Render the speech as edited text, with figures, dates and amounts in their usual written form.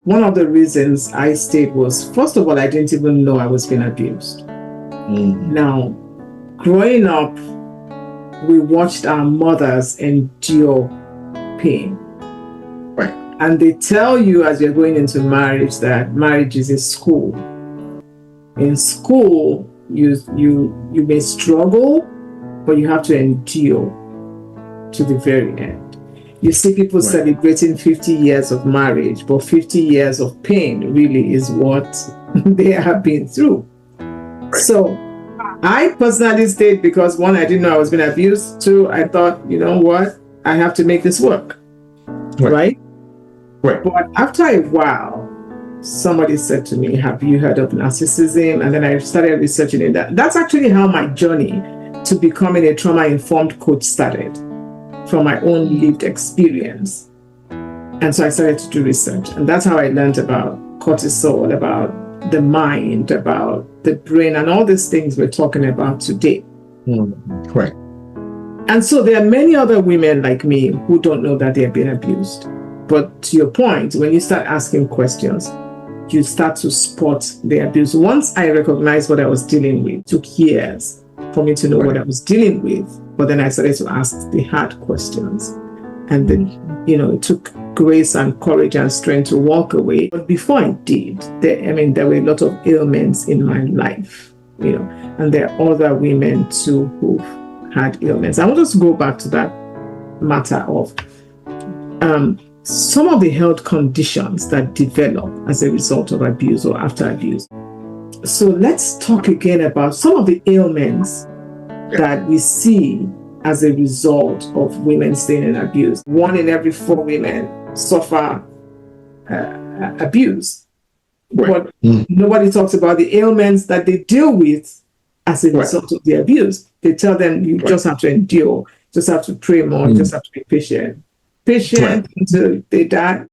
one of the reasons I stayed was, first of all, I didn't even know I was being abused. Now, growing up, we watched our mothers endure pain. Right. And they tell you as you're going into marriage that marriage is a school. In school, you may struggle, but you have to endure to the very end. You see people celebrating 50 years of marriage, but 50 years of pain really is what they have been through. So I personally stayed because, one, I didn't know I was being abused. Two, I thought, you know what, I have to make this work. Right? But after a while, somebody said to me, have you heard of narcissism? And then I started researching it. That's actually how my journey to becoming a trauma-informed coach started, from my own lived experience. And so I started to do research. And that's how I learned about cortisol, about the mind, about the brain, and all these things we're talking about today. Right. And so there are many other women like me who don't know that they're being abused. But to your point, when you start asking questions, you start to spot the abuse. Once I recognized what I was dealing with, it took years for me to know what I was dealing with. But then I started to ask the hard questions. And then, it took grace and courage and strength to walk away. But before I did, there were a lot of ailments in my life, and there are other women too who've had ailments. I want us to go back to that matter of some of the health conditions that develop as a result of abuse or after abuse. So let's talk again about some of the ailments that we see as a result of women staying in abuse. 1 in every 4 women suffer abuse. But nobody talks about the ailments that they deal with as a result of the abuse. They tell them you just have to endure, just have to pray more, just have to be patient until they die.